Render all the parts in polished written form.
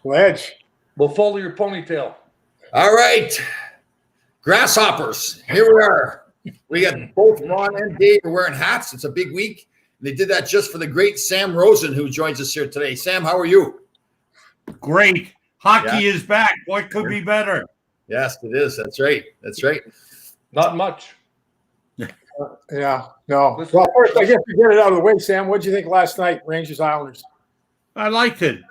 Ledge. We'll follow your ponytail. All right. Grasshoppers. Here we are. We got both Ron and Dave are wearing hats. It's a big week. And they did that just for the great Sam Rosen, who joins us here today. Sam, how are you? Great. Hockey is back. What could be better? Yes, it is. That's right. That's right. Not much. Yeah. No. Well, first, I guess to get it out of the way, Sam, what did you think last night, Rangers Islanders? I liked it.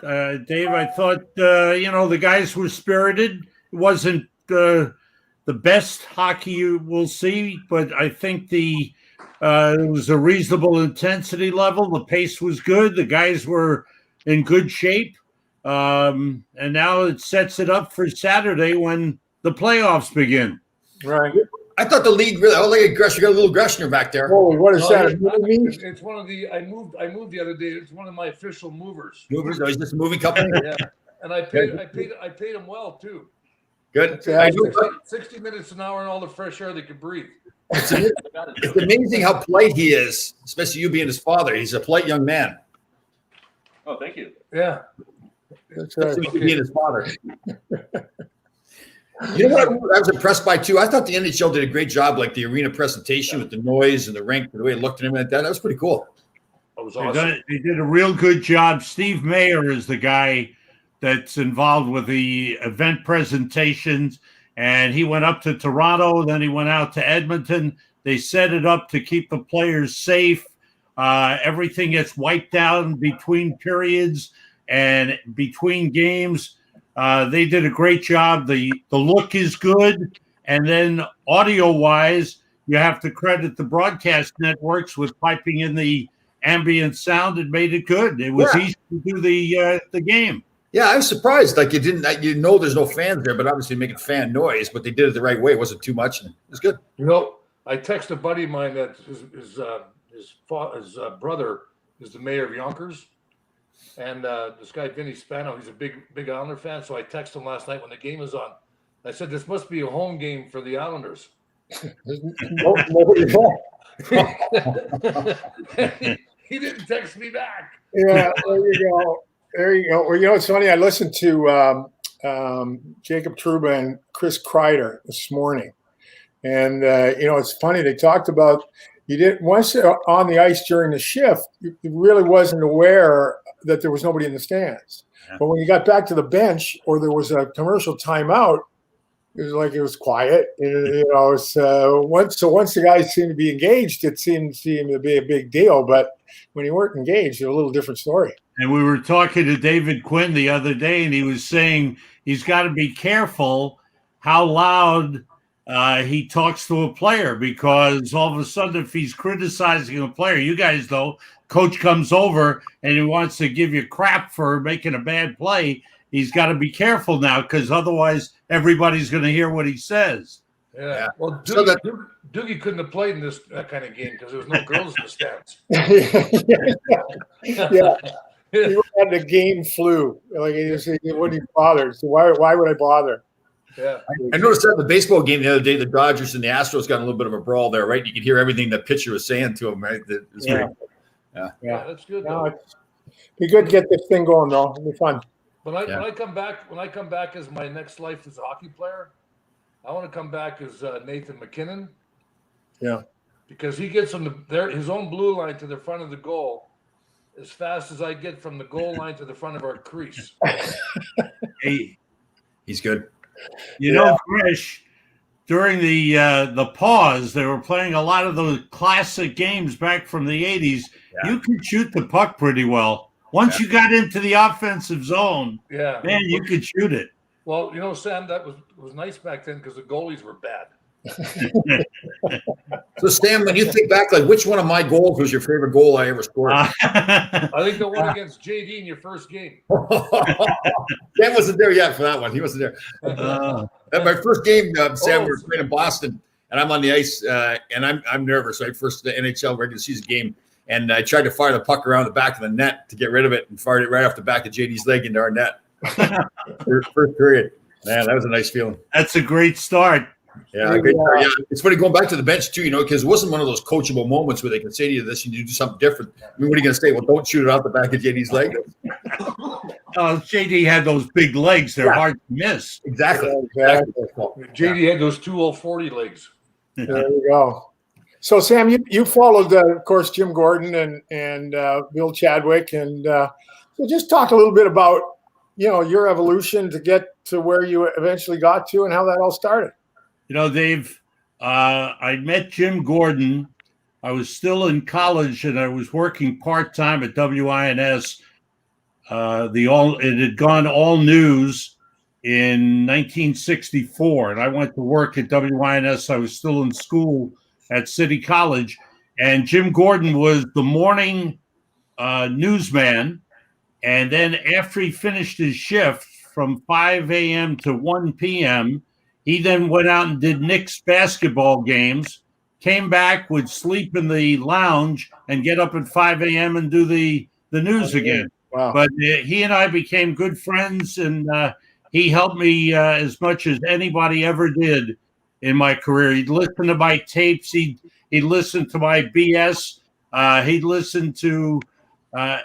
Dave, I thought, the guys were spirited. It wasn't the best hockey we'll see, but I think it was a reasonable intensity level. The pace was good. The guys were in good shape. And now it sets it up for Saturday when the playoffs begin. Right. I thought the league really. Oh, look at Gresh. You got a little Greshner back there. Holy, what is that? It's one of the. I moved the other day. It's one of my official movers. Movers? Oh, he's just a moving company. Yeah, and I paid him well too. Good. 60 minutes an hour and all the fresh air they could breathe. It's amazing how polite he is, especially you being his father. He's a polite young man. Oh, thank you. Yeah. That's right. Being his father. You know what I was impressed by too? I thought the NHL did a great job, like the arena presentation with the noise and the rink, the way it looked at him like that. That was pretty cool. That was awesome. They did a real good job. Steve Mayer is the guy that's involved with the event presentations, and he went up to Toronto, then he went out to Edmonton. They set it up to keep the players safe. Everything gets wiped out between periods and between games. They did a great job. The look is good. And then audio-wise, you have to credit the broadcast networks with piping in the ambient sound. It made it good. It was easy to do the game. Yeah, I was surprised. Like there's no fans there, but obviously making fan noise, but they did it the right way. It wasn't too much. And it was good. I texted a buddy of mine that his brother is the mayor of Yonkers. And this guy, Vinny Spano, he's a big Islander fan. So I texted him last night when the game was on. I said, this must be a home game for the Islanders. He didn't text me back. Yeah, there you go. Well, it's funny. I listened to Jacob Trouba and Chris Kreider this morning. And, it's funny. They talked about once on the ice during the shift, you really wasn't aware that there was nobody in the stands. Yeah. But when you got back to the bench or there was a commercial timeout, it was like it was quiet. Once the guys seemed to be engaged, it seemed to be a big deal. But when you weren't engaged, it was a little different story. And we were talking to David Quinn the other day, and he was saying he's got to be careful how loud he talks to a player, because all of a sudden, if he's criticizing a player, you guys know, coach comes over and he wants to give you crap for making a bad play. He's got to be careful now, because otherwise everybody's going to hear what he says. Yeah. Well, Doogie couldn't have played in that kind of game because there was no girls in the stands. Yeah. He had the game flu. Like he wouldn't even bother. So why would I bother? Yeah. I noticed that in the baseball game the other day, the Dodgers and the Astros got a little bit of a brawl there, right? You could hear everything the pitcher was saying to him, right? Yeah, that's good. It'd be good to get this thing going, though. It'll be fun. When I come back as my next life as a hockey player, I want to come back as Nathan McKinnon. Yeah. Because he gets from his own blue line to the front of the goal as fast as I get from the goal line to the front of our crease. Hey, he's good. Fresh, during the pause, they were playing a lot of those classic games back from the 80s. Yeah. You could shoot the puck pretty well. Once you got into the offensive zone, man, you could shoot it. Well, Sam, that was nice back then because the goalies were bad. So, Sam, when you think back, like which one of my goals was your favorite goal I ever scored? I think the one against JD in your first game. Sam wasn't there yet for that one. He wasn't there. At my first game, Sam, we were playing in Boston, and I'm on the ice, and I'm nervous. Right, first the NHL regular season game, and I tried to fire the puck around the back of the net to get rid of it, and fired it right off the back of JD's leg into our net. First period. Man, that was a nice feeling. That's a great start. Yeah, great start. Yeah, it's funny going back to the bench too, because it wasn't one of those coachable moments where they can say to you this, you need to do something different. I mean, what are you going to say? Well, don't shoot it out the back of JD's leg. JD had those big legs; they're hard to miss. Exactly. Exactly. JD had those 240 legs. There you go. So, Sam, you followed, of course, Jim Gordon and Bill Chadwick, and so just talk a little bit about your evolution to get to where you eventually got to, and how that all started. Dave, I met Jim Gordon. I was still in college, and I was working part-time at WINS. It had gone all news in 1964, and I went to work at WINS. I was still in school at City College, and Jim Gordon was the morning newsman. And then after he finished his shift from 5 a.m. to 1 p.m., he then went out and did Knicks basketball games, came back, would sleep in the lounge, and get up at 5 a.m. and do the news again. Wow. But he and I became good friends, and he helped me as much as anybody ever did in my career. He'd listen to my tapes. He'd listen to my BS. He'd listen to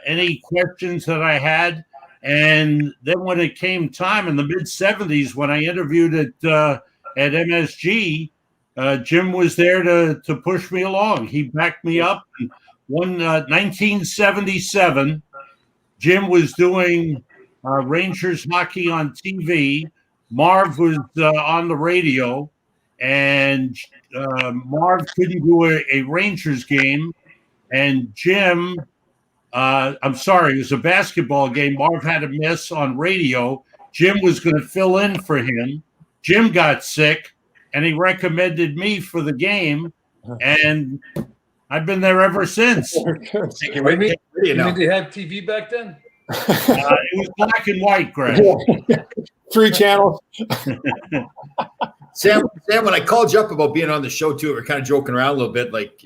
any questions that I had. And then when it came time in the mid-'70s, when I interviewed at MSG, Jim was there to push me along. He backed me up. And 1977, Jim was doing Rangers hockey on TV. Marv was on the radio, and Marv couldn't do a Rangers game. And Jim, I'm sorry, it was a basketball game. Marv had a miss on radio. Jim was going to fill in for him. Jim got sick, and he recommended me for the game, and I've been there ever since. You mean they had TV back then? It was black and white, Greg. 3 channels. Sam, when I called you up about being on the show too, we we're kind of joking around a little bit. Like,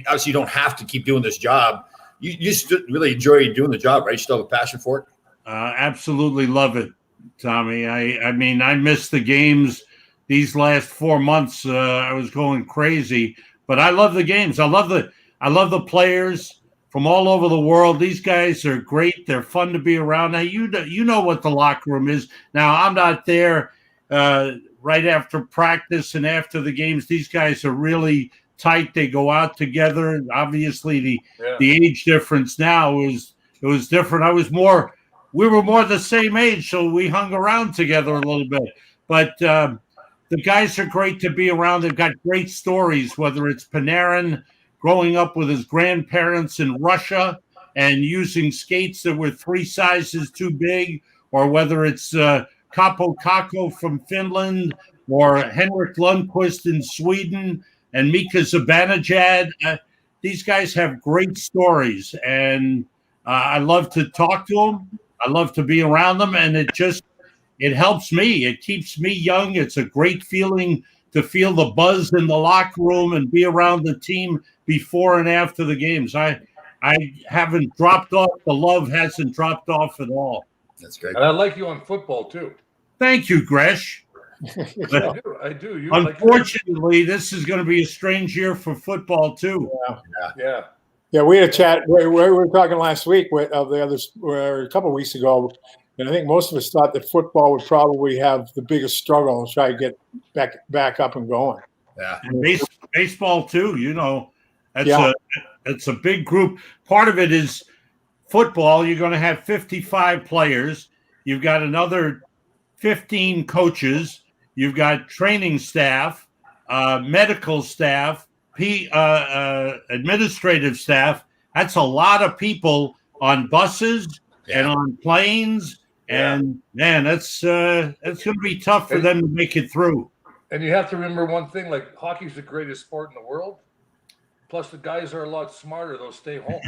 obviously you don't have to keep doing this job. You still really enjoy doing the job, right? You still have a passion for it? Absolutely love it, Tommy. I mean, I missed the games these last 4 months. I was going crazy, but I love the games. I love the players from all over the world. These guys are great. They're fun to be around. Now, you know what the locker room is. Now, I'm not there right after practice and after the games. These guys are really tight. They go out together. Obviously, the age difference now it was different. We were more the same age, so we hung around together a little bit. But the guys are great to be around. They've got great stories, whether it's Panarin growing up with his grandparents in Russia and using skates that were 3 sizes too big, or whether it's Capo Kakko from Finland, or Henrik Lundqvist in Sweden, and Mika Zibanejad. These guys have great stories, and I love to talk to them. I love to be around them, and it helps me. It keeps me young. It's a great feeling to feel the buzz in the locker room and be around the team before and after the games. I haven't dropped off. The love hasn't dropped off at all. That's great. And I like you on football too. Thank you, Gresh. I do. Unfortunately, this is going to be a strange year for football too. Yeah. We had a chat. We were talking last week a couple of weeks ago, and I think most of us thought that football would probably have the biggest struggle and try to get back up and going. Yeah, and baseball too. It's a big group. Part of it is football. You're going to have 55 players. You've got another 15 coaches. You've got training staff, medical staff, administrative staff. That's a lot of people on buses and on planes. And man, that's going to be tough for them to make it through. And you have to remember one thing: like, hockey's the greatest sport in the world. Plus, the guys are a lot smarter. They'll stay home.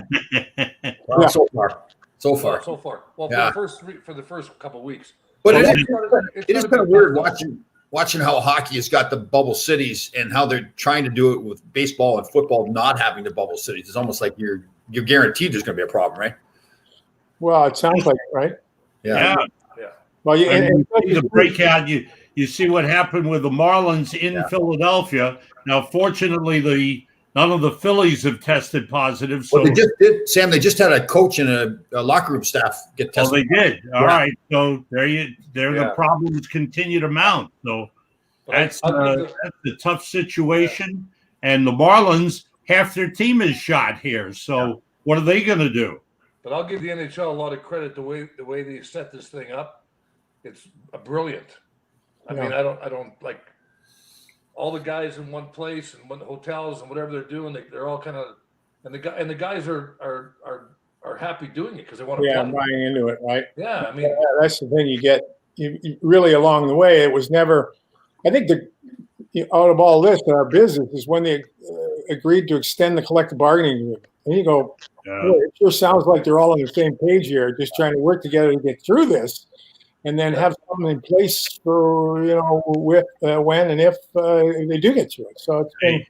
Well, so far. Well, for the first couple of weeks. But it is kind of weird watching how hockey has got the bubble cities and how they're trying to do it with baseball and football not having the bubble cities. It's almost like you're guaranteed there's going to be a problem, right? Well, it sounds like it, right? Yeah. Well, you see the breakout. You see what happened with the Marlins in Philadelphia. Now, fortunately, None of the Phillies have tested positive. So Well, they just did, Sam. They just had a coach and a locker room staff get oh, tested. they did. All Yeah. right. So there the Yeah. problems continue to mount. So that's I'll give a tough situation. And the Marlins, half their team is shot here. So what are they going to do? But I'll give the NHL a lot of credit the way they set this thing up. It's brilliant. I mean, I don't like all the guys in one place and one hotels and whatever they're doing. They're all kind of, and the guys are happy doing it because they want to Yeah, play. buying into it, right? Yeah, I mean, Yeah, that's the thing you get. You really along the way, it was never. I think out of all this in our business is when they agreed to extend the collective bargaining agreement. And you go, boy, it sure sounds like they're all on the same page here, just trying to work together to get through this, and then have something in place for with when and if they do get through it. So it's been,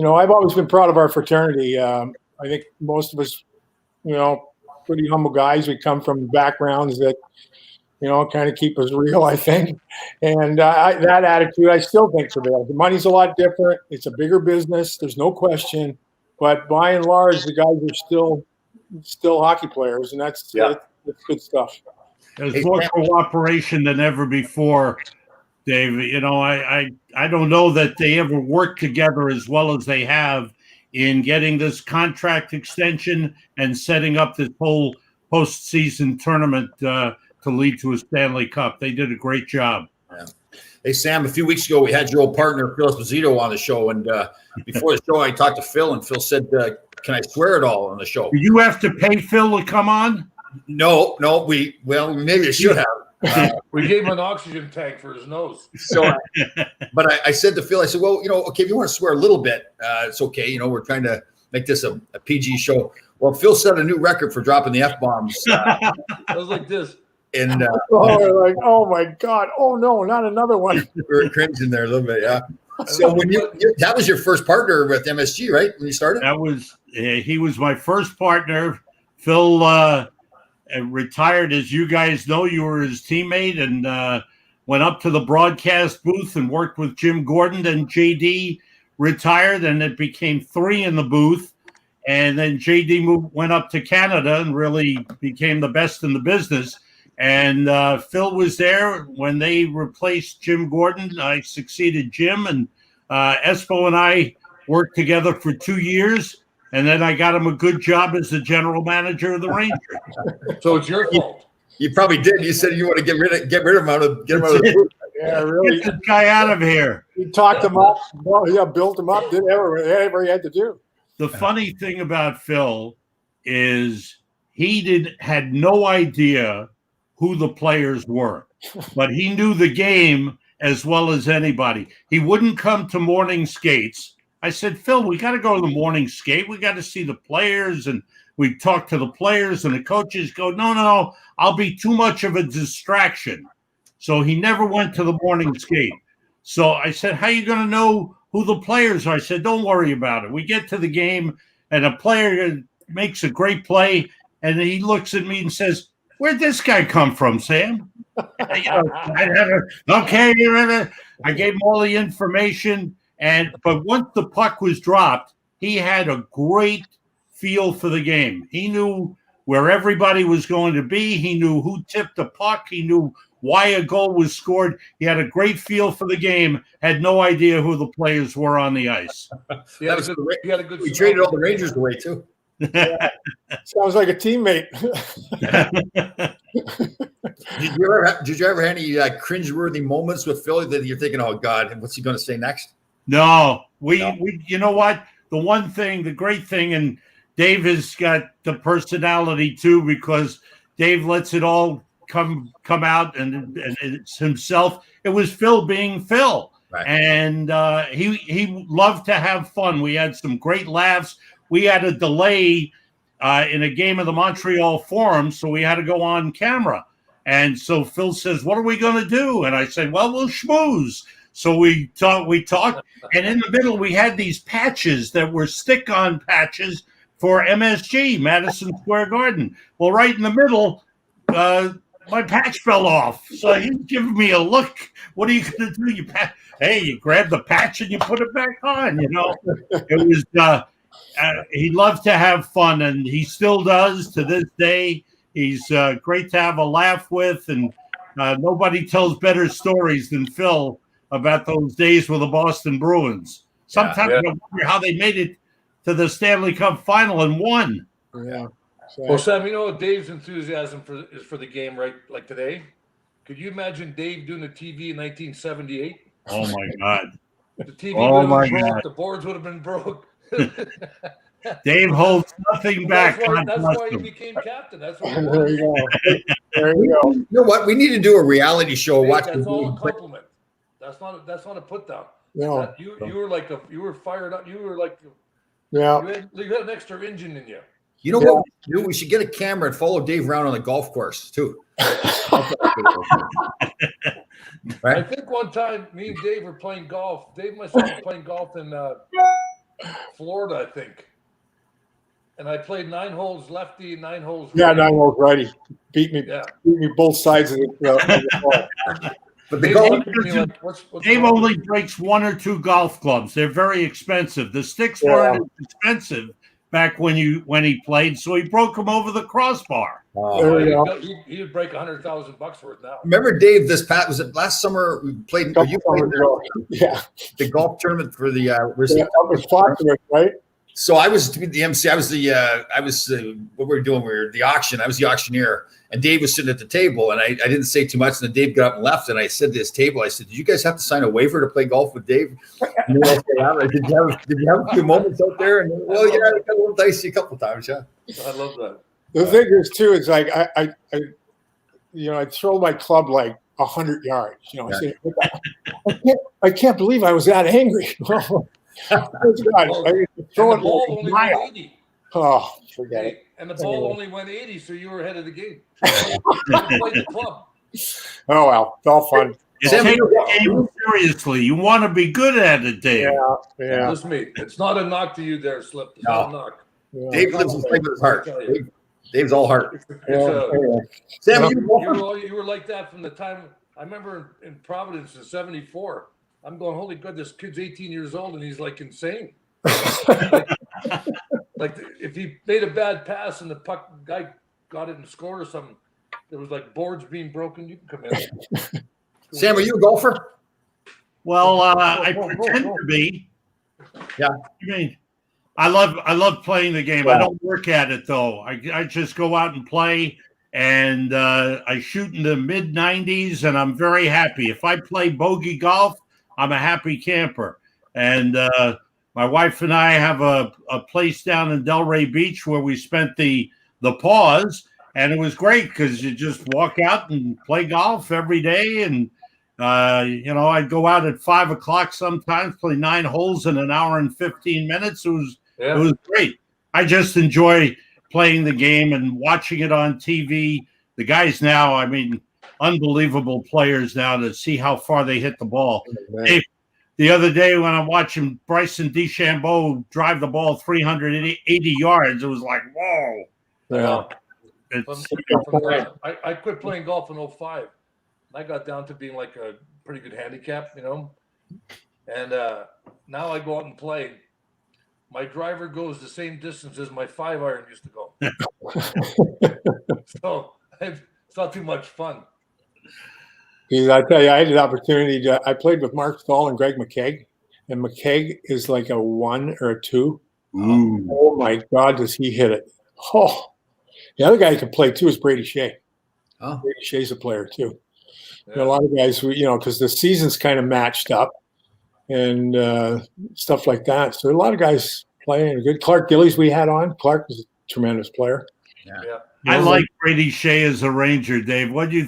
I've always been proud of our fraternity. I think most of us, pretty humble guys. We come from backgrounds that, kind of keep us real, I think. And that attitude, I still think prevails. The money's a lot different. It's a bigger business. There's no question. But by and large, the guys are still hockey players, and that's good stuff. There's more cooperation than ever before, Dave. I don't know that they ever worked together as well as they have in getting this contract extension and setting up this whole postseason tournament to lead to a Stanley Cup. They did a great job. Yeah. Hey, Sam, a few weeks ago, we had your old partner, Phil Esposito, on the show. And before the show, I talked to Phil, and Phil said, can I swear at all on the show? Do you have to pay Phil to come on? No, maybe I should have. we gave him an oxygen tank for his nose. But I said to Phil, I said, well, okay, if you want to swear a little bit, it's okay. We're trying to make this a PG show. Well, Phil set a new record for dropping the F-bombs. I was like this. And oh my God. Oh no, not another one. we were cringing there a little bit. Yeah. So when that was your first partner with MSG, right? When you started? That was, he was my first partner. Phil retired, as you guys know. You were his teammate, and went up to the broadcast booth and worked with Jim Gordon. Then JD retired, and it became three in the booth. And then JD went up to Canada and really became the best in the business. And Phil was there when they replaced Jim Gordon. I succeeded Jim, and Espo and I worked together for 2 years. And then I got him a good job as the general manager of the Rangers. So it's your fault. You probably did. You said you want to get rid of him out of the booth. Yeah, really. Get this guy out of here. He talked him up. Well, yeah, built him up. Did whatever he had to do. The funny thing about Phil is he had no idea who the players were, but he knew the game as well as anybody. He wouldn't come to morning skates. I said, Phil, we got to go to the morning skate. We got to see the players. And we talk to the players, and the coaches go, no, I'll be too much of a distraction. So he never went to the morning skate. So I said, how are you going to know who the players are? I said, don't worry about it. We get to the game, and a player makes a great play, and he looks at me and says, where'd this guy come from, Sam? Okay, I gave him all the information, but once the puck was dropped, he had a great feel for the game. He knew where everybody was going to be. He knew who tipped the puck. He knew why a goal was scored. He had a great feel for the game, had no idea who the players were on the ice. He had a good We traded all the Rangers away, too. Yeah. Sounds like a teammate. Did you ever have any cringeworthy moments with Philly that you're thinking, oh God, what's he going to say next? No, we you know what? The great thing, and Dave has got the personality too, because Dave lets it all come out and it's himself. It was Phil being Phil. Right. And he loved to have fun. We had some great laughs. We had a delay in a game of the Montreal Forum, so we had to go on camera. And so Phil says, what are we going to do? And I said, well, we'll schmooze. So we talked, and in the middle, we had these patches that were stick-on patches for MSG, Madison Square Garden. Well, right in the middle, my patch fell off. So he's giving me a look. What are you going to do? Hey, you grab the patch and you put it back on, you know. It was, he loved to have fun, and he still does to this day. He's great to have a laugh with, and nobody tells better stories than Phil about those days with the Boston Bruins. Sometimes I wonder how they made it to the Stanley Cup final and won. Yeah. So, Well, Sam, you know Dave's enthusiasm is for the game, right? Like today, could you imagine Dave doing the TV in 1978? Oh my God! The TV Oh would my have been broke. God. The boards would have been broke. Dave holds nothing back. That's why he became captain. That's what. there you go. There you go. You know what? We need to do a reality show. Dave, Watch that's all a the play. compliment. That's not a put down. No. You were fired up. You were like Yeah. you had an extra engine in you. You know what we should do? We should get a camera and follow Dave around on the golf course too. I think one time me and Dave were playing golf. Dave must have been playing golf in Florida, I think. And I played 9 holes lefty, 9 holes righty. Yeah, 9 holes righty. Beat me both sides of the ball. But the Dave golf, looked at me like, what's Dave wrong? only breaks 1 or 2 golf clubs. They're very expensive. The sticks weren't as expensive back when he played, so he broke them over the crossbar. There you go. He would break $100,000 worth now. remember Dave? Was it last summer? We played. Couple You played summers ago. Yeah. the golf tournament for the. Yeah, that was Foxworth, right? So I was the MC. I was what we were doing. We were the auction. I was the auctioneer, and Dave was sitting at the table. And I didn't say too much. And then Dave got up and left. And I said to this table, I said, "Did you guys have to sign a waiver to play golf with Dave?" And they all said, "Yeah." Did you have a few moments out there? And well, yeah, I got a little dicey a couple of times. Yeah. I love that. The thing is, too, is like I throw my club like 100 yards. You know, I can't believe I was that angry. God, I throw And the it ball like only mile. went 80. Oh, forget it. And the ball only went 80, so you were ahead of the game. You played the club. Oh well, it's all fun. You Sam, take the game seriously. You want to be good at it, Dave. Yeah. Listen to me. It's not a knock to you there, Slip. It's not a knock. Yeah. Dave lives his life with his heart. Dave's all heart. Yeah. Sam, You were like that from the time I remember in Providence in '74. I'm going, holy good, this kid's 18 years old and he's like insane. like if he made a bad pass and the puck guy got it and scored or something, there was like boards being broken. You can come in. Sam, are you a golfer? Well, I pretend to be. Yeah. I mean, I love playing the game. I don't work at it though. I just go out and play, and I shoot in the mid 90s, and I'm very happy. If I play bogey golf, I'm a happy camper. And my wife and I have a place down in Delray Beach where we spent the pause, and it was great because you just walk out and play golf every day. And I'd go out at 5 o'clock sometimes, play 9 holes in an hour and 15 minutes. It was great. I just enjoy playing the game and watching it on TV. The guys now, I mean, unbelievable players now to see how far they hit the ball. Hey, the other day when I'm watching Bryson DeChambeau drive the ball 380 yards, it was like, whoa. Yeah. I quit playing golf in 05. I got down to being like a pretty good handicap, and now I go out and play. My driver goes the same distance as my 5-iron used to go. So it's not too much fun. I tell you, I had the opportunity I played with Mark Stahl and Greg McKegg, and McKegg is like a 1 or a 2. Ooh. Oh my God, does he hit it? Oh, the other guy who can play too is Brady Shea. Oh. Brady Shea's a player too. Yeah. A lot of guys, because the season's kind of matched up and stuff like that. So a lot of guys playing good. Clark Gillies we had on. Clark was a tremendous player. Yeah. I like Brady Shea as a Ranger, Dave. What do you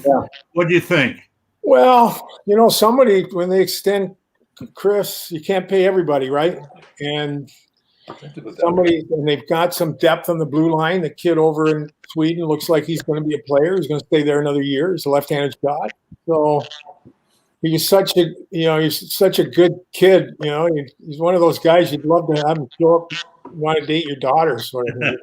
think? Well, somebody, when they extend Chris, you can't pay everybody, right? And and they've got some depth on the blue line. The kid over in Sweden looks like he's going to be a player. He's going to stay there another year. He's a left-handed shot. So he's such a good kid. He's one of those guys you'd love to have him show up want to date your daughter, sort of thing.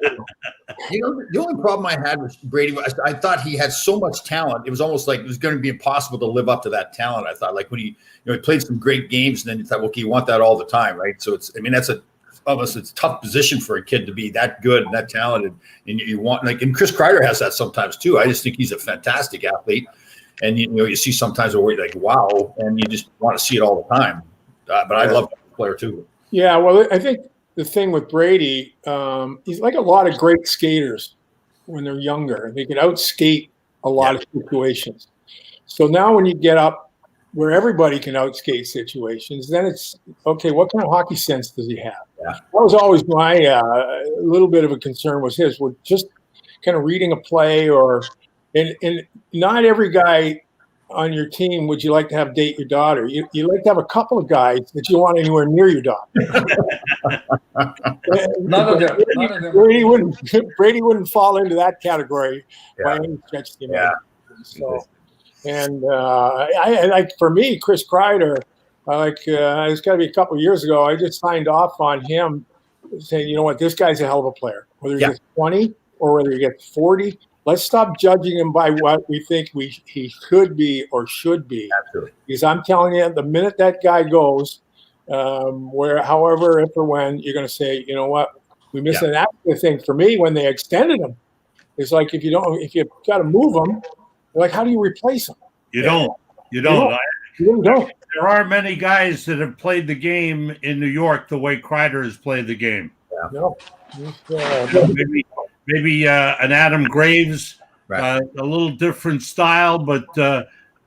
You know, the only problem I had with Brady was I thought he had so much talent. It was almost like it was going to be impossible to live up to that talent. I thought, like when he played some great games, and then you thought, okay, you want that all the time, right? So it's a tough position for a kid to be that good and that talented, and you want and Chris Kreider has that sometimes too. I just think he's a fantastic athlete, and you see sometimes where you're like, wow, and you just want to see it all the time. But I love that player too. Yeah, well, I think the thing with Brady, he's like a lot of great skaters when they're younger. They can outskate a lot of situations. So now when you get up where everybody can outskate situations, then it's, okay, what kind of hockey sense does he have? Yeah. That was always my little bit of a concern was his, with just kind of reading a play and not every guy on your team would you like to have date your daughter. You like to have a couple of guys that you want anywhere near your daughter. None of them. Brady wouldn't fall into that category by any stretch of the imagination. So, and I like, for me, Chris Kreider, it's got to be a couple of years ago, I just signed off on him saying, you know what, this guy's a hell of a player. Whether he gets 20 or whether he gets 40, let's stop judging him by what we think he could be or should be. Absolutely. Because I'm telling you, the minute that guy goes, however, if or when, you're going to say, you know what, we missed an active thing. For me, when they extended him, it's like if you've got to move him, like how do you replace him? You don't. You don't. There are many guys that have played the game in New York the way Kreider has played the game. Yeah. No. Maybe an Adam Graves, Right. a little different style, but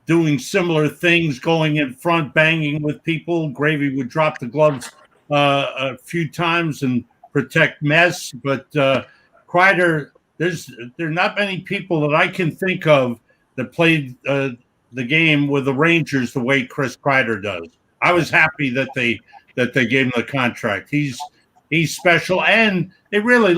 doing similar things, going in front, banging with people. Gravy would drop the gloves a few times and protect Mess. But Kreider, there are not many people that I can think of that played the game with the Rangers the way Chris Kreider does. I was happy that they gave him the contract. He's special, and they really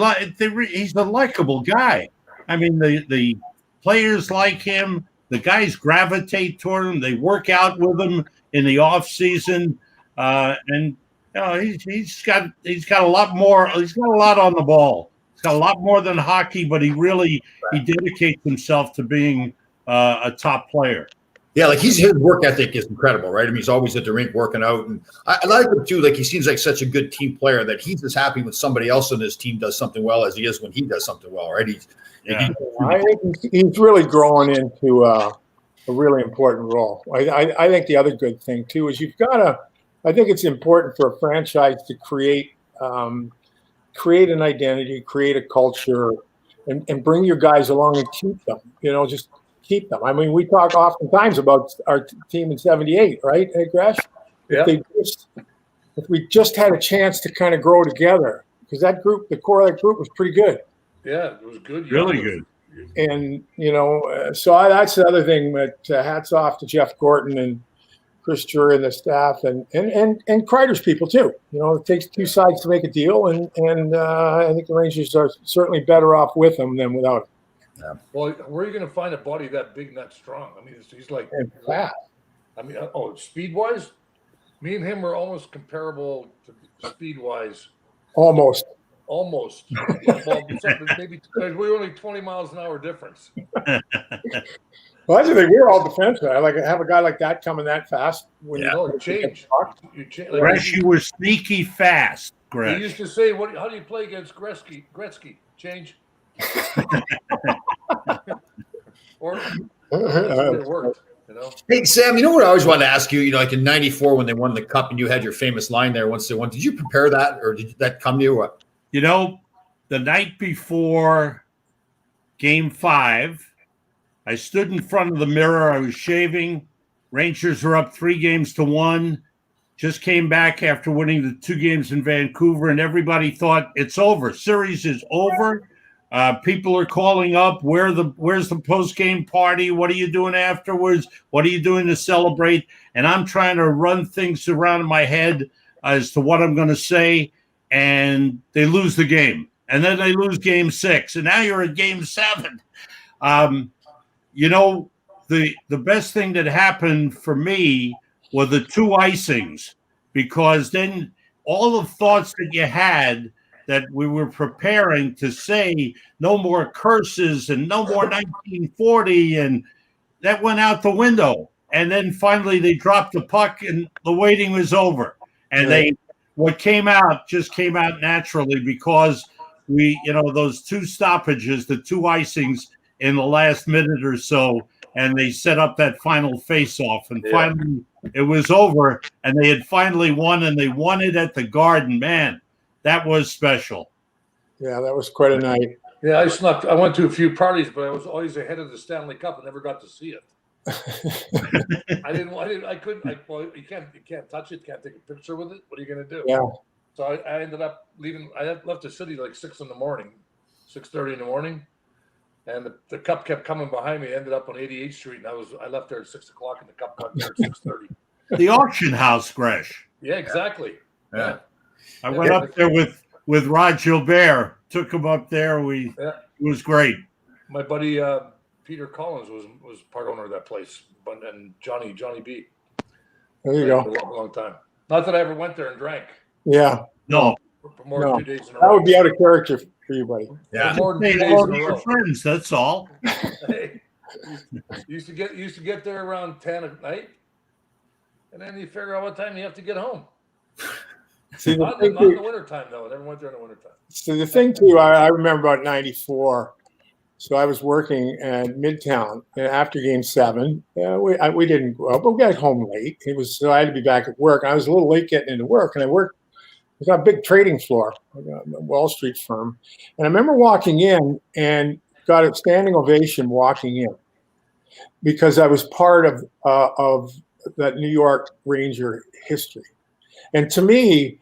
he's a likable guy. I mean, the players like him. The guys gravitate toward him. They work out with him in the off season, and he's got a lot more. He's got a lot on the ball. He's got a lot more than hockey, but he dedicates himself to being a top player. Yeah, like his work ethic is incredible, right? I mean, he's always at the rink working out, and I like him too. Like he seems like such a good team player that he's as happy when somebody else on his team does something well as he is when he does something well, right? I think he's really growing into a really important role. I think the other good thing too is I think it's important for a franchise to create an identity, create a culture, and bring your guys along and keep them. Just keep them. I mean, we talk oftentimes about our team in '78, right? Hey, Gresh? Yeah. If we just had a chance to kind of grow together, because the core of that group was pretty good. Yeah, it was good. Really good. And, so that's the other thing, but hats off to Jeff Gorton and Chris Drury and the staff and Kreider's people too. It takes two sides to make a deal, and I think the Rangers are certainly better off with him than without him. Yeah. Well, where are you going to find a buddy that big and that strong? I mean, he's like And fast. I mean, speed wise, me and him are almost comparable to speed wise. Almost. Well, maybe we're only 20 miles an hour difference. Well, that's the thing. We're all defensemen. I like to have a guy like that coming that fast. When you change. You change. Gresh, you were sneaky fast, Gresh. He used to say, how do you play against Gretzky? Change. Or it worked, Hey, Sam, you know what I always wanted to ask you? Like in '94 when they won the cup and you had your famous line there once they won. Did you prepare that, or did that come to you? Or what? The night before Game 5, I stood in front of the mirror. I was shaving. Rangers were up 3-1. Just came back after winning the 2 games in Vancouver, and everybody thought it's over. Series is over. People are calling up. Where's the post-game party? What are you doing afterwards? What are you doing to celebrate? And I'm trying to run things around in my head as to what I'm going to say, and they lose the game. And then they lose Game 6, and now you're at Game 7. The best thing that happened for me were the 2 icings, because then all the thoughts that you had that we were preparing to say no more curses and no more 1940, and that went out the window. And then finally they dropped the puck and the waiting was over. And what came out just came out naturally because we, those two stoppages, the two icings in the last minute or so, and they set up that final face-off. And finally it was over, and they had finally won, and they won it at the Garden. Man, that was special. Yeah, that was quite a night. Yeah, I went to a few parties, but I was always ahead of the Stanley Cup and never got to see it. I couldn't. You can't touch it. Can't take a picture with it. What are you going to do? Yeah. So I ended up leaving. I had left the city like 6:30 in the morning, and the cup kept coming behind me. I ended up on 88th Street, and I left there at 6 o'clock, and the cup got there at 6:30. The auction house, Gresh. Yeah, exactly. Yeah. I went up there with Rod Gilbert. Took him up there. It was great. My buddy Peter Collins was part owner of that place, and Johnny B. There you go. For a long time. Not that I ever went there and drank. Yeah. No. For more than 2 days in a row. That would be out of character for you, buddy. Yeah. For more than 2 Hey, days all in a your row. friends, that's all. Hey, used to get there around 10 at night, and then you figure out what time you have to get home. See, Not in the wintertime, though. I never went there in the wintertime. So the thing too, I remember about '94. So I was working at Midtown after Game 7. We didn't go out, but we got home late. So I had to be back at work. I was a little late getting into work, and I was on a big trading floor, a Wall Street firm. And I remember walking in and got a standing ovation walking in because I was part of that New York Ranger history. And to me,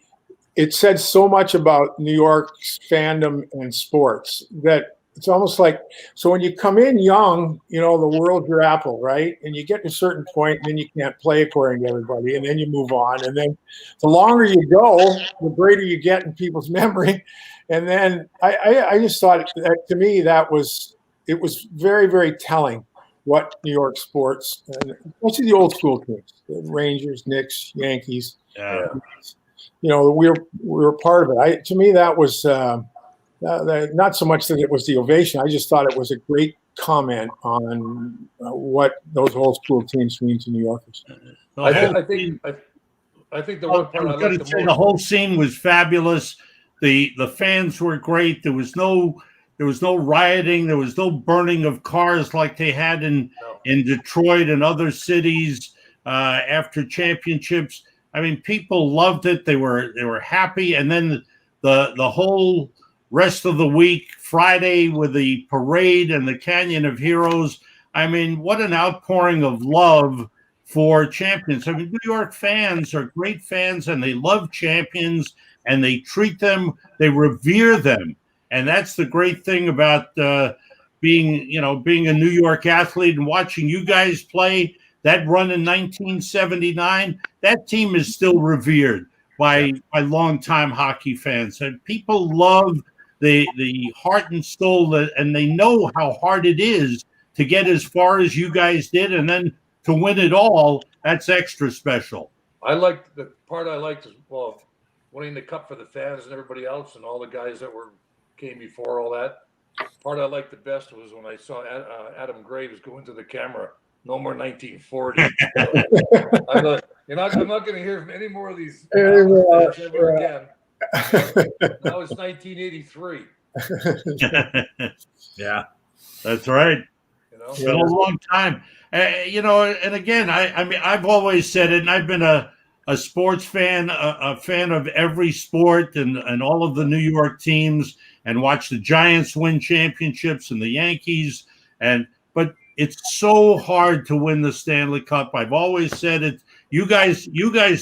it said so much about New York's fandom and sports that it's almost like, so when you come in young, the world's your apple, right? And you get to a certain point, and then you can't play according to everybody, and then you move on. And then the longer you go, the greater you get in people's memory. And then I just thought that, to me, it was very, very telling what New York sports, and especially the old school teams, the Rangers, Knicks, Yankees, we were part of it. To me, that was not so much that it was the ovation. I just thought it was a great comment on what those old school teams mean to New Yorkers. I think the one part I liked the most. The whole scene was fabulous. The fans were great. There was no rioting. There was no burning of cars like they had in Detroit and other cities after championships. I mean, people loved it. They were happy, and then the whole rest of the week, Friday with the parade and the Canyon of Heroes. I mean, what an outpouring of love for champions. I mean, New York fans are great fans, and they love champions, and they treat them, they revere them. And that's the great thing about being a New York athlete and watching you guys play. That run in 1979, that team is still revered by longtime hockey fans. And people love the heart and soul, and they know how hard it is to get as far as you guys did, and then to win it all. That's extra special. The part I liked is, winning the cup for the fans and everybody else, and all the guys that came before all that. Part I liked the best was when I saw Adam Graves go into the camera. No more 1940. I'm not going to hear from any more of these ever again. Now it's 1983. Yeah, that's right. It's been a long time. And again, I mean, I've always said it, and I've been a sports fan, a fan of every sport and all of the New York teams, and watched the Giants win championships and the Yankees. But it's so hard to win the Stanley Cup. I've always said it. You guys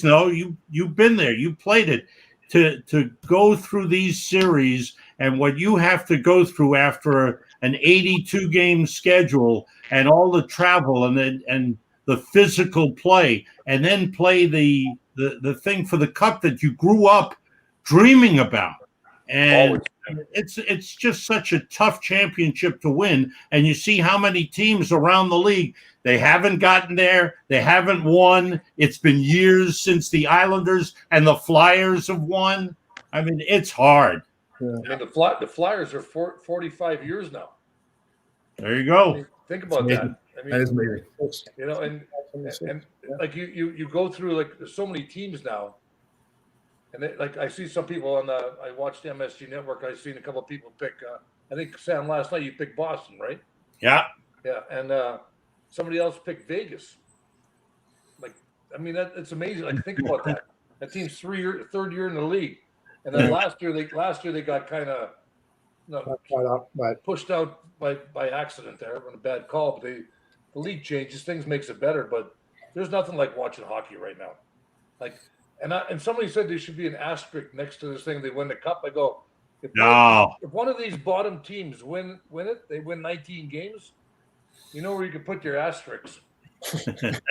know, you've been there, you played it. To go through these series and what you have to go through after an 82 game schedule and all the travel and the physical play, and then play the thing for the cup that you grew up dreaming about. And it's just such a tough championship to win. And you see how many teams around the league, they haven't gotten there. They haven't won. It's been years since the Islanders and the Flyers have won. I mean, it's hard. Yeah. I mean, the Flyers are 45 years now. There you I go. mean, think about amazing. that. I That is mean, amazing. you know, and like you go through, like, there's so many teams now, and like I see some people on I watched the MSG Network. I seen a couple of people pick. I think Sam last night you picked Boston, right? Yeah. Yeah, and somebody else picked Vegas. Like, I mean, it's amazing. Like, think about that. That team's third year in the league, and then Yeah. last year they got kind of But pushed out by accident there on a bad call. But the league changes, things makes it better. But there's nothing like watching hockey right now. Like, and somebody said there should be an asterisk next to this thing. They win the cup. I go, if one of these bottom teams win it, they win 19 games. You know where you can put your asterisks. the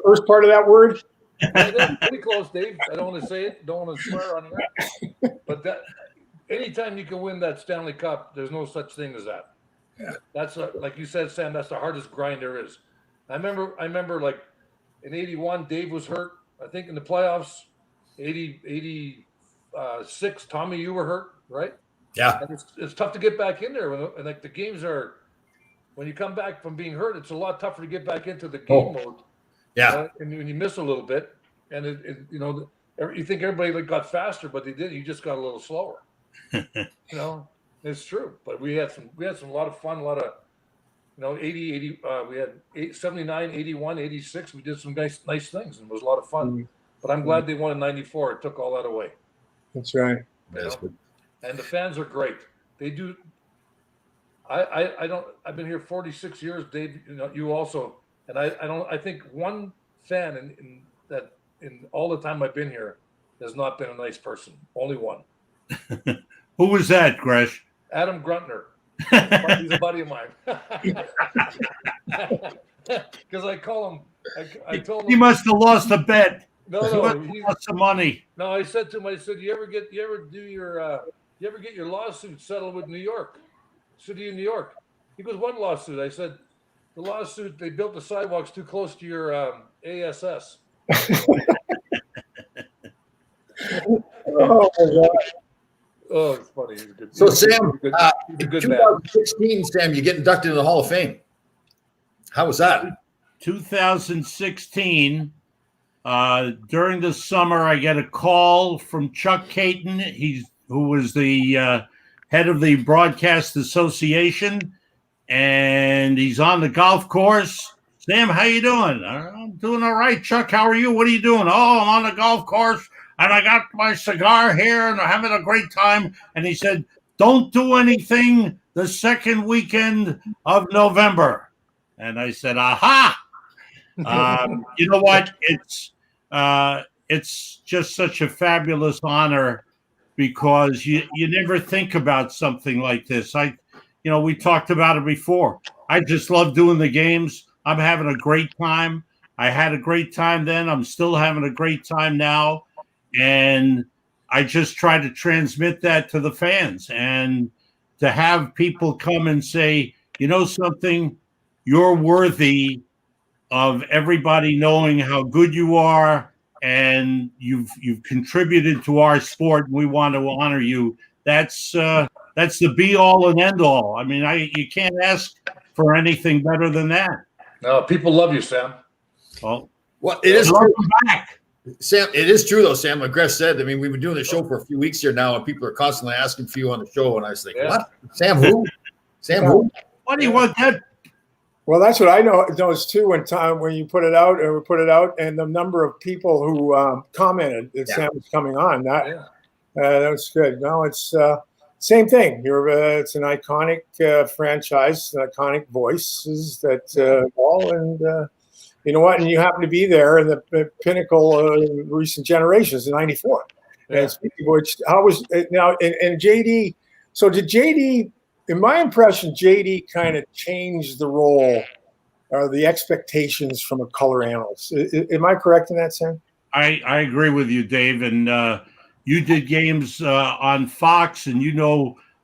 first part of that word. Pretty close, Dave. I don't want to say it. Don't want to swear on here. But that anytime you can win that Stanley Cup, there's no such thing as that. Yeah. That's like you said, Sam. That's the hardest grind there is. I remember like in '81, Dave was hurt. I think in the playoffs, 86, Tommy, you were hurt, right? Yeah. And it's tough to get back in there. And like the games are, when you come back from being hurt, it's a lot tougher to get back into the game mode. Yeah. And when you miss a little bit, and you think everybody got faster, but they didn't. You just got a little slower. It's true. But we had a lot of fun, a lot of, 80, we had 79, 81, 86. We did some nice things, and it was a lot of fun. Mm-hmm. But I'm glad they won in '94. It took all that away. That's right. That's good. And the fans are great. They do. I've been here 46 years, Dave. You also, and I think one fan in all the time I've been here has not been a nice person. Only one. Who was that, Gresh? Adam Gruntner. He's a buddy of mine. Because I call him. I told him He must have lost a bet. No, He lost some money. No, I said to him, you ever get your lawsuit settled with New York, City of New York? He goes, what lawsuit? I said, the lawsuit, they built the sidewalks too close to your ASS. Oh my God. Oh, it's funny. He's a good. So Sam, he's a good man. 2016, Sam, you get inducted into the Hall of Fame. How was that? 2016, during the summer, I get a call from Chuck Caton, who was the head of the Broadcast Association, and he's on the golf course. Sam, how you doing? I'm doing all right. Chuck, how are you? What are you doing? Oh, I'm on the golf course, and I got my cigar here, and I'm having a great time. And he said, don't do anything the second weekend of November. And I said, aha. You know what? It's just such a fabulous honor because you never think about something like this. We talked about it before. I just love doing the games. I'm having a great time. I had a great time then. I'm still having a great time now. And I just try to transmit that to the fans and to have people come and say, you know something, you're worthy of everybody knowing how good you are and you've contributed to our sport and we want to honor you. That's the be all and end all. I mean, you can't ask for anything better than that. No, people love you, Sam. Well, it is true. Welcome back. Sam, it is true though, Sam. Like Gresh said, I mean, we've been doing the show for a few weeks here now, and people are constantly asking for you on the show. And I was like, what? Sam who? Sam who? What do you want that? Well, that's what I noticed too. When you put it out, and the number of people who commented that Sam was coming on, that was good. No, it's same thing. It's an iconic franchise, iconic voices that all, and you know what? And you happen to be there in the pinnacle of recent generations in '94. Yeah. And speaking of which, how was now? And JD. So did JD? In my impression, JD kind of changed the role or the expectations from a color analyst. Am I correct in that, Sam? I agree with you, Dave. And you did games on Fox, and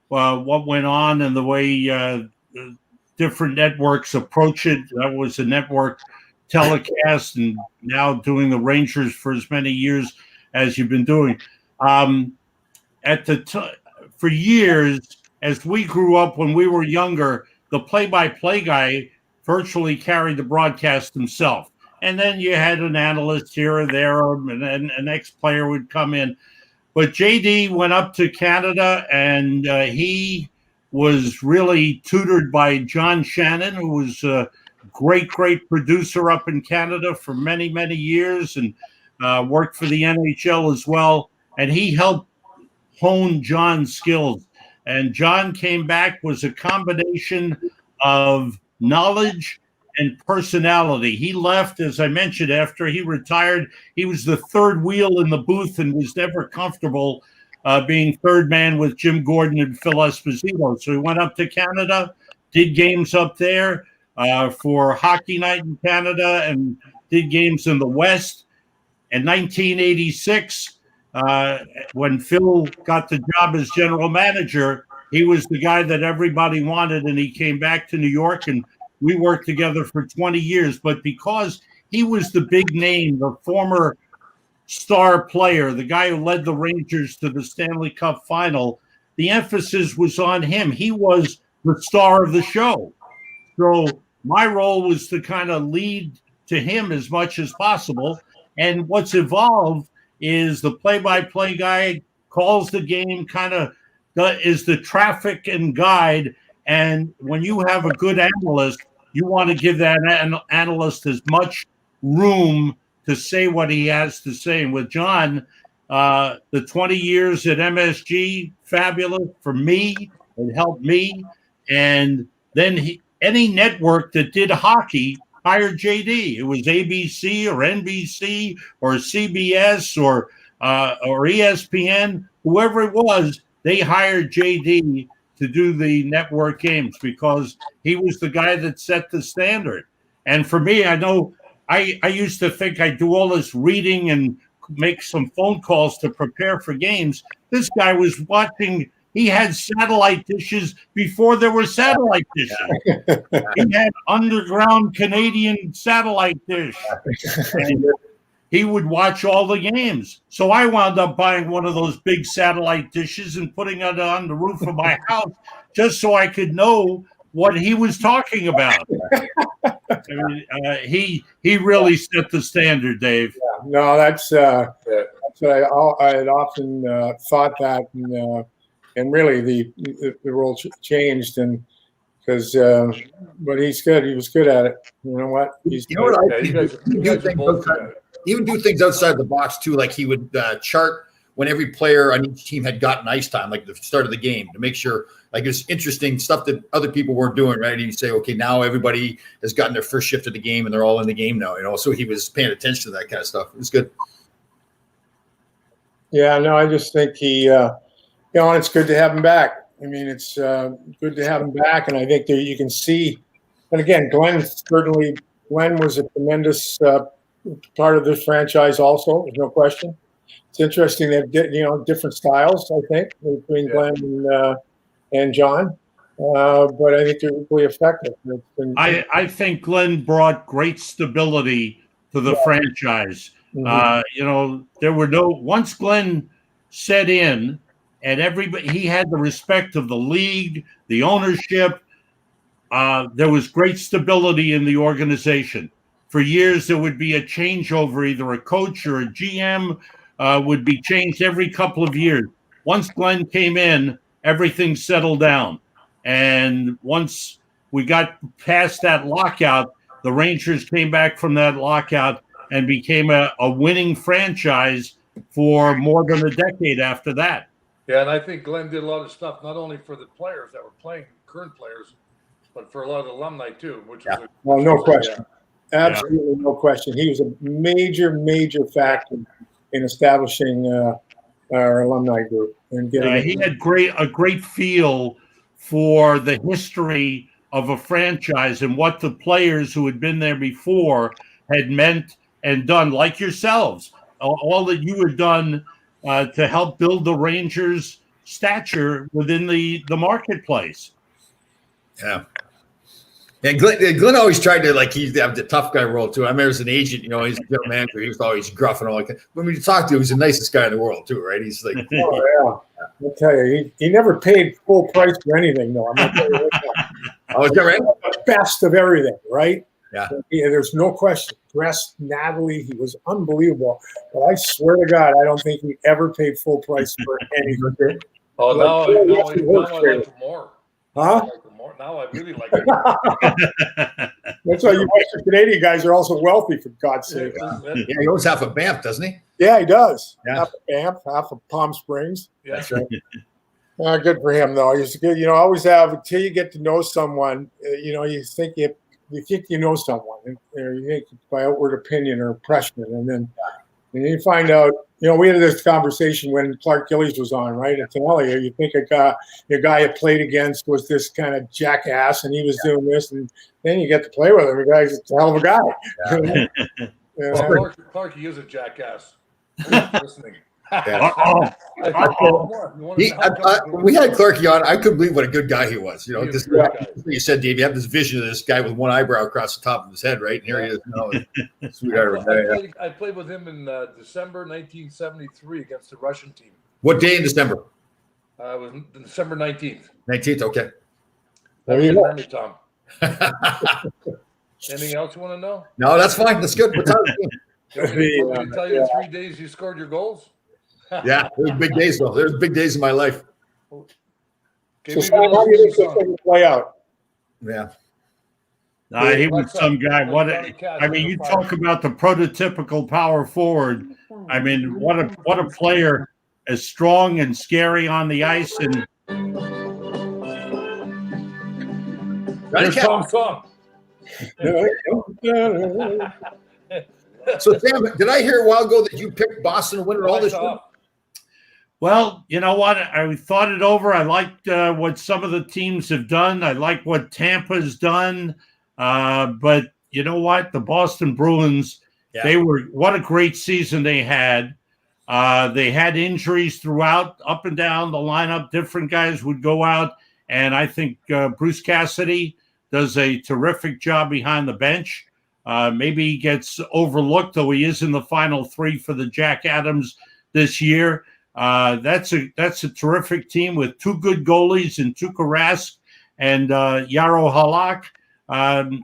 what went on and the way different networks approach it. That was a network telecast, and now doing the Rangers for as many years as you've been doing. for years, as we grew up when we were younger, the play-by-play guy virtually carried the broadcast himself. And then you had an analyst here or there, and then an ex-player would come in. But JD went up to Canada, and he was really tutored by John Shannon, who was a great producer up in Canada for many, many years, and worked for the NHL as well. And he helped hone John's skills. And John came back, was a combination of knowledge and personality. He left, as I mentioned, after he retired. He was the third wheel in the booth and was never comfortable being third man with Jim Gordon and Phil Esposito. So he went up to Canada, did games up there for Hockey Night in Canada, and did games in the West. In 1986, when Phil got the job as general manager, he was the guy that everybody wanted, and he came back to New York, and we worked together for 20 years. But because he was the big name, the former star player, the guy who led the Rangers to the Stanley Cup final, the emphasis was on him. He was the star of the show. So my role was to kind of lead to him as much as possible. And what's evolved is the play-by-play guy calls the game, kind of is the traffic and guide. And when you have a good analyst, you want to give that analyst as much room to say what he has to say. And with John, the 20 years at MSG, fabulous for me. It helped me. And then any network that did hockey hired JD. It was ABC or NBC or CBS or ESPN, whoever it was, they hired JD to do the network games because he was the guy that set the standard. And for me, I know I used to think I'd do all this reading and make some phone calls to prepare for games. This guy was watching. He had satellite dishes before there were satellite dishes. He had underground Canadian satellite dish. And he would watch all the games. So I wound up buying one of those big satellite dishes and putting it on the roof of my house just so I could know what he was talking about. I mean, he really set the standard, Dave. Yeah, no, that's what I had often thought that, and really the role changed, and because but he's good. He was good at it. You know what? You know what? He would do things outside the box too, like he would chart when every player on each team had gotten ice time, like the start of the game, to make sure, like, it's interesting stuff that other people weren't doing, right? You say, okay, now everybody has gotten their first shift of the game and they're all in the game now, you know. So he was paying attention to that kind of stuff. It was good. Yeah, no, I just think he, it's good to have him back. I mean, it's good to have him back, and I think that you can see. And again, Glenn was a tremendous part of this franchise. Also, there's no question. It's interesting that different styles, I think, between Glenn and John, but I think they're equally effective. I think Glenn brought great stability to the franchise. Mm-hmm. There were once Glenn set in, and he had the respect of the league, the ownership. There was great stability in the organization. For years, there would be a changeover, either a coach or a GM would be changed every couple of years. Once Glenn came in, everything settled down. And once we got past that lockout, the Rangers came back from that lockout and became a winning franchise for more than a decade after that. Yeah, and I think Glenn did a lot of stuff, not only for the players that were playing, current players, but for a lot of the alumni too, which was no question. Absolutely no question. He was a major factor in establishing our alumni group and getting. He had a great feel for the history of a franchise and what the players who had been there before had meant and done, like yourselves. All that you had done to help build the Rangers' stature within the marketplace. Yeah. And Glenn always tried to he's the tough guy role too. I remember as an agent, he's a general manager. He was always gruff and all that. When you talk to him, he's the nicest guy in the world too, right? He's like, oh yeah, I'll tell you, he never paid full price for anything though. I'm gonna tell you right now. oh, is that right? The best of everything, right? Yeah. There's no question. Dressed Natalie, he was unbelievable. But I swear to God, I don't think he ever paid full price for anything. Oh, now I like him more. Huh? I like him more. Now I really like him. That's why you Western Canadian guys are also wealthy, for God's sake. Yeah, he owns half a Banff, doesn't he? Yeah, he does. Yeah. Half of Banff, half of Palm Springs. Yeah. That's right. Good for him, though. He's good. Always have until you get to know someone. You think you know someone, and, you think by outward opinion or impression, and then you find out. We had this conversation when Clark Gillies was on, right? At Tenelli, you think a guy you played against was this kind of jackass, and he was doing this, and then you get to play with him. The guy's a hell of a guy. Well, Clark, he is a jackass. Listening. Yeah. We had Clarky on. I couldn't believe what a good guy he was. This you said, Dave, you have this vision of this guy with one eyebrow across the top of his head, right? And here he is. Sweetheart. I played with him in December 1973 against the Russian team. What day in December? It was December 19th. 19th. Okay. There you go. Tom. Anything else you want to know? No, that's fine. That's good. What time is it? Do you want me to tell you the 3 days you scored your goals? Yeah, there's big days though. There's big days in my life. So, Sam, how do you think this thing will play out? Yeah. He was some guy. You talk about the prototypical power forward. I mean, what a player, as strong and scary on the ice. And There's Tom. So, Sam, did I hear a while ago that you picked Boston to win it all this year? Well, you know what? I thought it over. I liked what some of the teams have done. I like what Tampa's done. But you know what? The Boston Bruins, what a great season they had. They had injuries throughout, up and down the lineup. Different guys would go out. And I think Bruce Cassidy does a terrific job behind the bench. Maybe he gets overlooked, though he is in the final three for the Jack Adams this year. That's a terrific team with two good goalies in Tuukka Rask and Jaro Halak.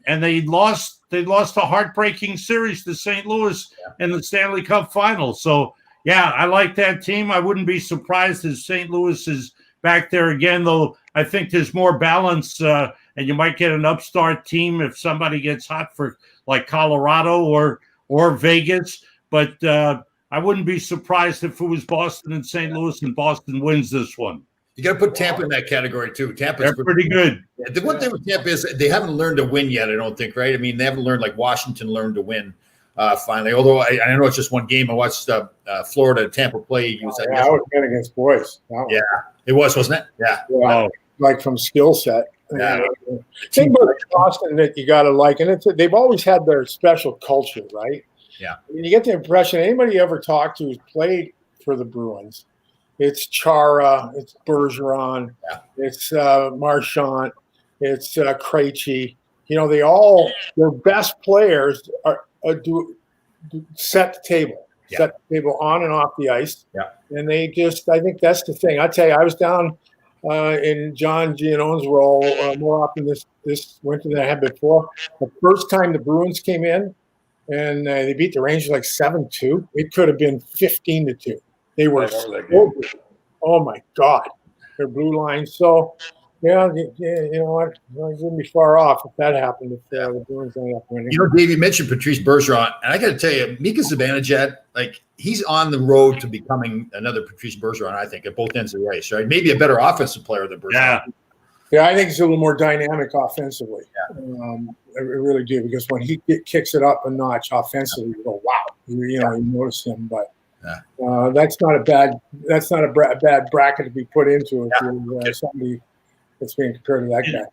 And they lost a heartbreaking series to St. Louis in the Stanley Cup final. So, yeah, I like that team. I wouldn't be surprised if St. Louis is back there again, though I think there's more balance, and you might get an upstart team if somebody gets hot for like Colorado or Vegas. But I wouldn't be surprised if it was Boston and St. Louis and Boston wins this one. You got to put Tampa in that category too. Tampa's pretty good. Yeah, the one thing with Tampa is they haven't learned to win yet, I don't think, right? I mean, they haven't learned like Washington learned to win finally. Although I know it's just one game. I watched Florida and Tampa play. I was good against boys. Yeah, it was, wasn't it? Yeah. Oh. Like from skill set. Yeah. Thing about Boston that you got to like, and they've always had their special culture, right? Yeah. You get the impression anybody you ever talked to who's played for the Bruins, it's Chara, it's Bergeron, it's Marchand, it's Krejci. Their best players do set the table, set the table on and off the ice. Yeah. And I think that's the thing. I tell you, I was down in John Giannone's role more often this winter than I had before. The first time the Bruins came in and they beat the Rangers like 7-2, it could have been 15-2. They were so good. Oh my God, their blue line. So you know what? It wouldn't be far off if that happened. If the Bruins ended up winning. Dave, you mentioned Patrice Bergeron, and I got to tell you, Mika Zibanejad, he's on the road to becoming another Patrice Bergeron. I think at both ends of the ice, right? Maybe a better offensive player than Bergeron. Yeah, I think he's a little more dynamic offensively. Yeah. I really do, because when he kicks it up a notch offensively, you go, wow. You notice him, but that's not a bad bracket to be put into if you're somebody that's being compared to that guy.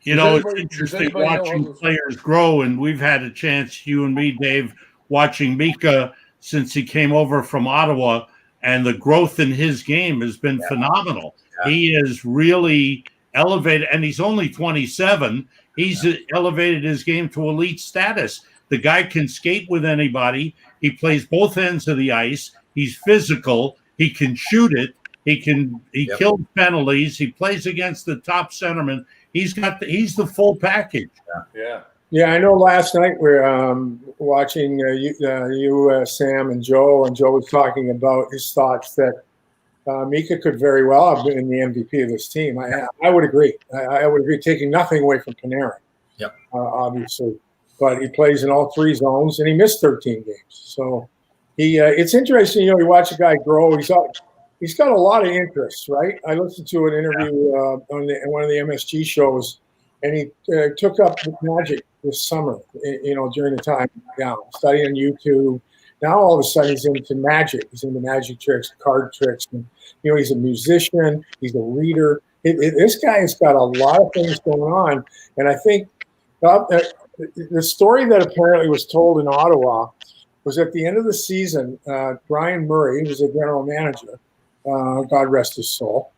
It's interesting watching players grow, and we've had a chance, you and me, Dave, watching Mika since he came over from Ottawa, and the growth in his game has been phenomenal. Yeah. He has really elevated, and he's only 27. He's elevated his game to elite status. The guy can skate with anybody. He plays both ends of the ice. He's physical. He can shoot it. He kills penalties. He plays against the top centerman. He's the full package. Yeah. Yeah, I know last night we're watching you, Sam, and Joe was talking about his thoughts that Mika could very well have been the MVP of this team. I would agree. I would agree, taking nothing away from Panarin, obviously. But he plays in all three zones, and he missed 13 games. So it's interesting, you watch a guy grow. He's got a lot of interests, right? I listened to an interview on one of the MSG shows, and he took up the Magic this summer, during the time down, studying on YouTube. Now all of a sudden he's into magic. He's into magic tricks, card tricks. And, he's a musician. He's a reader. This guy has got a lot of things going on. And I think the story that apparently was told in Ottawa was at the end of the season, Brian Murray, who was a general manager, God rest his soul,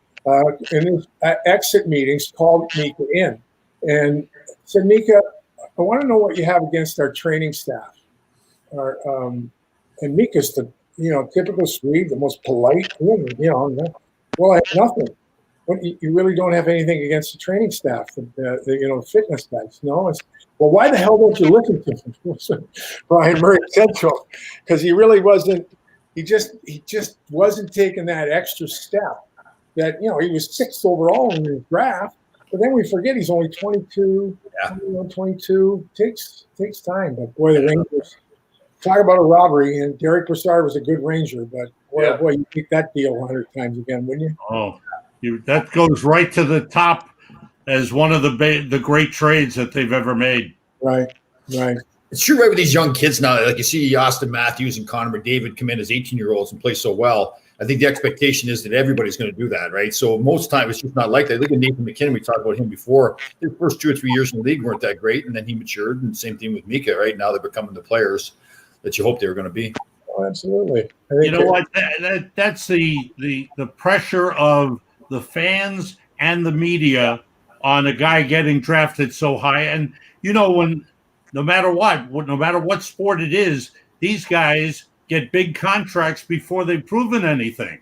in his exit meetings called Mika in and said, Mika, I want to know what you have against our training staff. And Mika's the typical Swede, the most polite. Well, I have nothing. What, you really don't have anything against the training staff, the fitness guys. No, well, why the hell don't you listen to him? Brian Murray said to him, because he really wasn't. He just wasn't taking that extra step. That he was 6th overall in the draft, but then we forget he's only 22. Yeah. 22 takes time. But boy, the Rangers. Talk about a robbery, and Derek Brassard was a good Ranger, but boy, you take that deal 100 times again, wouldn't you? Oh, that goes right to the top as one of the great trades that they've ever made. Right. It's true, right, with these young kids now. Like you see Austin Matthews and Connor McDavid come in as 18-year-olds and play so well. I think the expectation is that everybody's going to do that, right? So most times it's just not like that. Look at Nathan McKinnon. We talked about him before. His first 2 or 3 years in the league weren't that great, and then he matured. And same thing with Mika, right? Now they're becoming the players that you hope they were going to be. Oh, absolutely. You know what? That's the pressure of the fans and the media on a guy getting drafted so high. And when no matter what sport it is, these guys get big contracts before they've proven anything.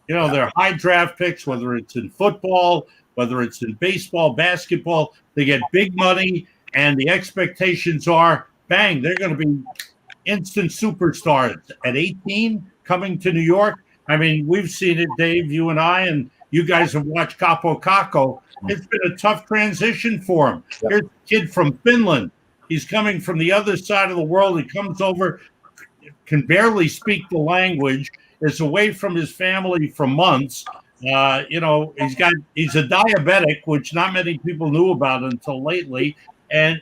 They're high draft picks, whether it's in football, whether it's in baseball, basketball. They get big money, and the expectations are, bang, they're going to be instant superstars at 18 coming to New York. I mean, we've seen it, Dave, you and I, and you guys have watched Capo Kakko. It's been a tough transition for him. Yep. Here's a kid from Finland. He's coming from the other side of the world. He comes over, can barely speak the language, is away from his family for months. He's a diabetic, which not many people knew about until lately. And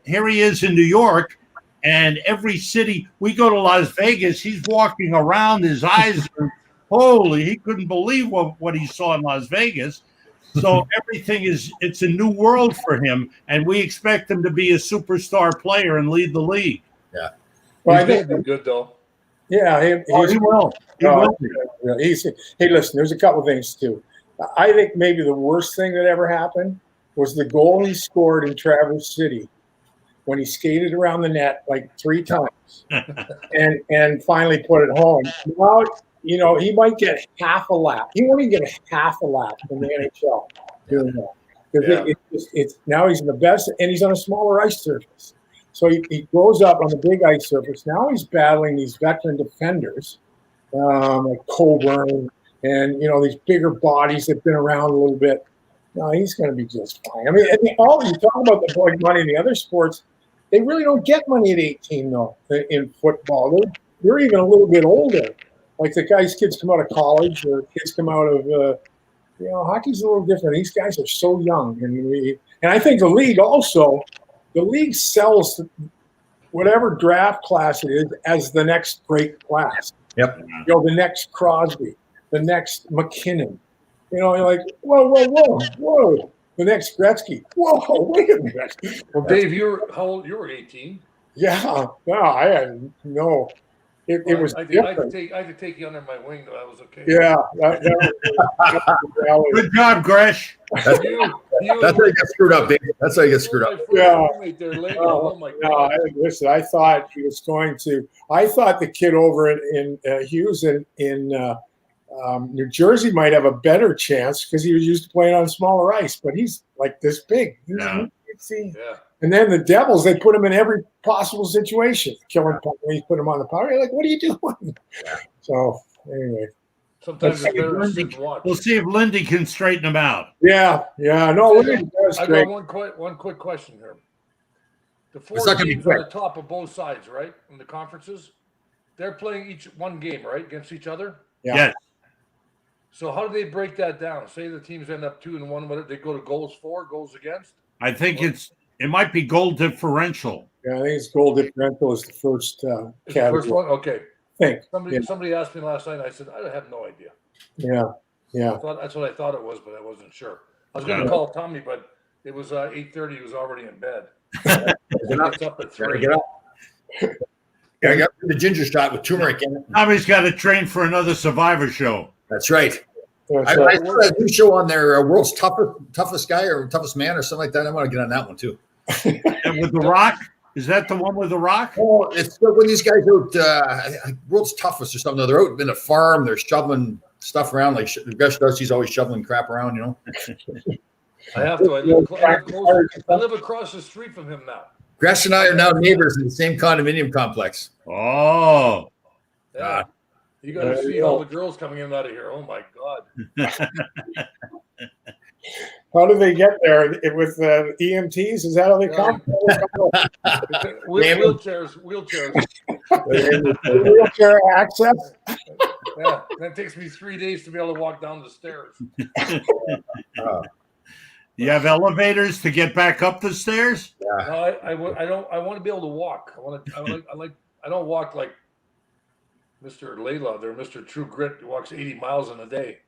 here he is in New York. And every city, we go to Las Vegas, he's walking around, his eyes are holy. He couldn't believe what he saw in Las Vegas. So everything it's a new world for him. And we expect him to be a superstar player and lead the league. Yeah. Well, I think he'll be good, though. Yeah, he will. Hey, listen, there's a couple things, too. I think maybe the worst thing that ever happened was the goal he scored in Traverse City when he skated around the net like 3 times and finally put it home. Now, he might get half a lap. He won't even get half a lap in the NHL doing that. Because it's now he's in the best, and he's on a smaller ice surface. So he grows up on the big ice surface. Now he's battling these veteran defenders like Coburn and, these bigger bodies that have been around a little bit. No, he's going to be just fine. I mean, all you talk about the big money in the other sports, they really don't get money at 18, though, in football. They're even a little bit older. Like the kids come out of college or kids come out of, hockey's a little different. These guys are so young. And I think the league sells whatever draft class it is as the next great class. Yep. The next Crosby, the next McKinnon. You're like, whoa. The next Gretzky. Whoa, wait a minute. Well, Dave, how old? You were 18. Yeah. No, I had no. it was I had different. to take you under my wing, though. That was okay. Yeah, that was the reality. Good job, Gresh. That's, You, that's how you get screwed up, Dave. That's how you get screwed my up. first Yeah. roommate there, Lego. Oh my No, God. listen. I thought he was going to. I thought the kid over in Hughes in New Jersey might have a better chance because he was used to playing on smaller ice. But he's like this big. Yeah. Yeah. And then the Devils, they put him in every possible situation. Killing puck, you put him on the power. You're like, what are you doing? So anyway, Sometimes it's better to Lindy, sit and watch. we'll see if Lindy can straighten him out. yeah. No, I that's got great. one quick question here. The four It's not gonna be teams on quick. the top of both sides, right? In the conferences, they're playing each one game, right, against each other. Yeah. Yes. So how do they break that down? Say the teams end up 2-1, what they go to goals for, goals against? I think it might be goal differential. Yeah, I think it's goal differential is the first Is the category. first one? Okay. I think. Somebody asked me last night, and I said, I have no idea. Yeah. That's what I thought it was, but I wasn't sure. I was going to call Tommy, but it was 8:30. He was already in bed. He gets up at Gotta 3. get up. Yeah, I got the ginger shot with turmeric in it. Tommy's got to train for another Survivor show. That's right. That's I right. saw that new show on there, World's Toughest Guy or Toughest Man or something like that. I want to get on that one too. And with The Rock, is that the one with The Rock? Oh, it's when these guys out World's Toughest or something. They're out in a farm. They're shoveling stuff around like Gresh does. He's always shoveling crap around, you know. I have to. I live across the street from him now. Gresh and I are now neighbors in the same condominium complex. Oh, Yeah. You got to see all the girls coming in and out of here. Oh my God. How do they get there with EMTs? Is that how they come? Wheelchairs. Wheelchair access. Yeah. That takes me 3 days to be able to walk down the stairs. you have elevators to get back up the stairs? No, I want to be able to walk. I don't walk like Mr. Layla there, Mr. True Grit, who walks 80 miles in a day.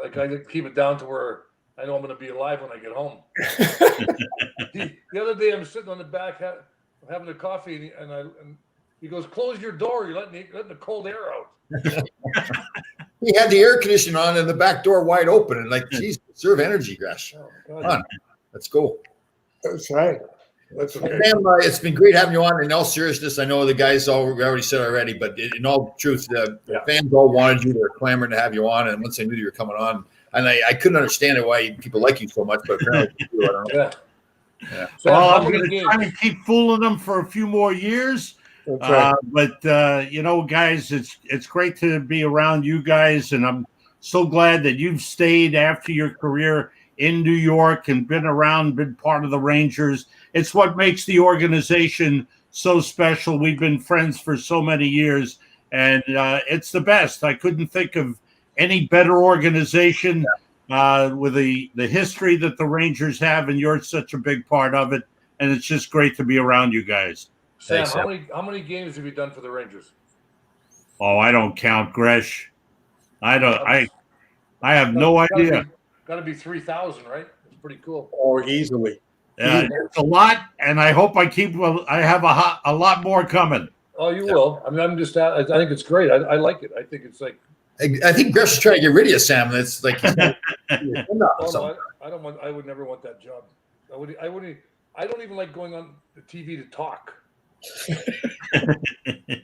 Like I keep it down to where I know I'm going to be alive when I get home. The other day I'm sitting on the back having a coffee and he goes, "Close your door. You're letting the cold air out." He had the air conditioning on and the back door wide open and like, geez, conserve energy, Gresh. Oh, Come God. on, let's go. That's right. That's okay. Sam, it's been great having you on. In all seriousness, I know the guys already said already, but in all truth, the fans all wanted you. They were clamoring to have you on, and once they knew you were coming on, and I couldn't understand it why people like you so much, but apparently you do. I don't know. Yeah. Yeah. Well, how I'm many going to games? try and keep fooling them for a few more years. That's right. But guys, it's great to be around you guys, and I'm so glad that you've stayed after your career in New York and been part of the Rangers. It's what makes the organization so special. We've been friends for so many years, and it's the best. I couldn't think of any better organization with the history that the Rangers have, and you're such a big part of it. And it's just great to be around you guys. Sam, Thanks, how many games have you done for the Rangers? Oh, I don't count, Gresh. I have no idea. Got to be 3,000, right? It's pretty cool. Oh, easily. It's a lot, and I hope I have a lot more coming. Oh, you will. I mean, I think it's great. I like it. I think it's like. I think Gresh is trying to get rid of you, Sam. It's like Oh, no, I don't want. I would never want that job. I wouldn't. I don't even like going on the TV to talk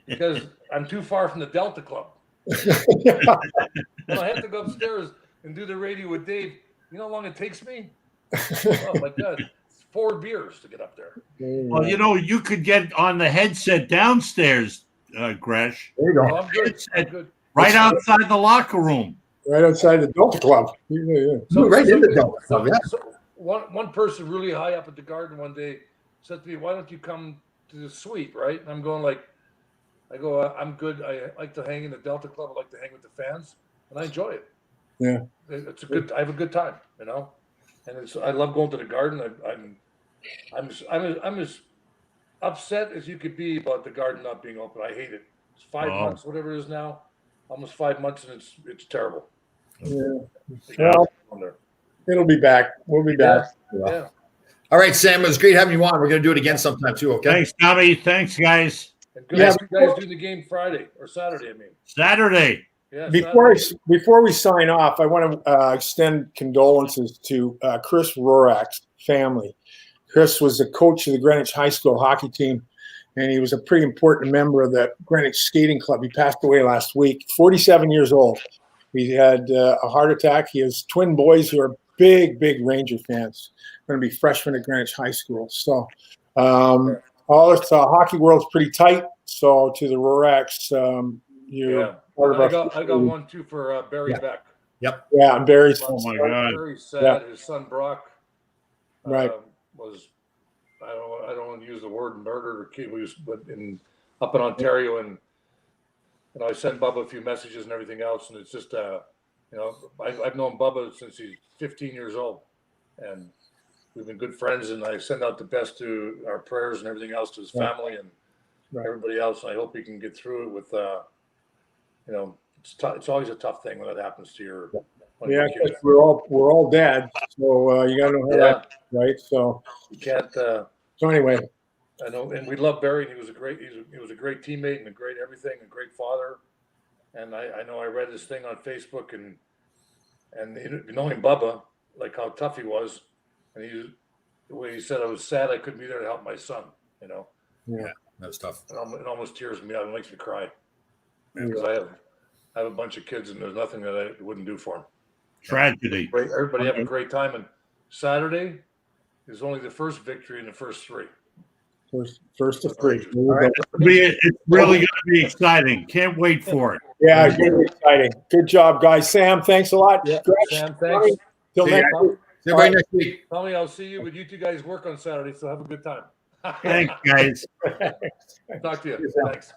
because I'm too far from the Delta Club. When I have to go upstairs and do the radio with Dave, you know how long it takes me? Oh my God, it's 4 beers to get up there. Well, you could get on the headset downstairs, Gresh, there you go. Oh, I'm good. I'm good. right outside the locker room. Right outside the Delta Club. Yeah. You're right in the Delta Club, yeah. So one person really high up at the Garden one day said to me, "Why don't you come to the suite?" Right? And I'm going like, I'm good. I like to hang in the Delta Club. I like to hang with the fans, and I enjoy it. Yeah. It's I have a good time, and I love going to the Garden. I'm as upset as you could be about the Garden not being open. I hate it. It's 5 months, whatever it is now, almost 5 months, and it's terrible. Yeah. Yeah. Well, it'll be back. We'll be back. Yeah. All right, Sam, it was great having you on. We're going to do it again sometime too, okay? Thanks, Tommy. Thanks, guys. And Good. Yeah, You guys do the game Friday or Saturday, I mean. Saturday. Yeah. Before we sign off, I want to extend condolences to Chris Rorak's family. Chris was the coach of the Greenwich High School hockey team, and he was a pretty important member of the Greenwich Skating Club. He passed away last week, 47 years old. He had a heart attack. He has twin boys who are big Ranger fans. Going to be freshmen at Greenwich High School. So all this hockey world's pretty tight. So to the Roraks, you're part of I got one too for Barry Beck. Yep. Yeah, I'm very Oh my God. Very sad. Yeah. His son Brock Right. Was I don't want to use the word murdered or kid, but up in Ontario, and I sent Bubba a few messages and everything else, and it's just I've known Bubba since he's 15 years old, and we've been good friends, and I send out the best to our prayers and everything else to his family and everybody else. I hope he can get through it with it's always a tough thing when that happens to your one of your kids. We're all dads, so you gotta know how that, right? So You can't. so anyway, I know, and we love Barry. And he was a great teammate and a great everything, a great father. And I know I read this thing on Facebook and knowing Bubba, like how tough he was, and the way he said, I was sad I couldn't be there to help my son. yeah, That was tough. It almost tears me out. It makes me cry because I have a bunch of kids, and there's nothing that I wouldn't do for them. Tragedy. Everybody have a great time, and Saturday is only the first victory in the first three. first of three. It's really going to be exciting. Can't wait for it. Yeah, very exciting. Good job, guys. Sam, thanks a lot. Yeah, Stretch, Sam, thanks. till See next ya. week. See everybody next week. Tommy, I'll see you, but you two guys work on Saturday, so have a good time. Thanks, guys. Talk to you. Yes, Sam. Thanks.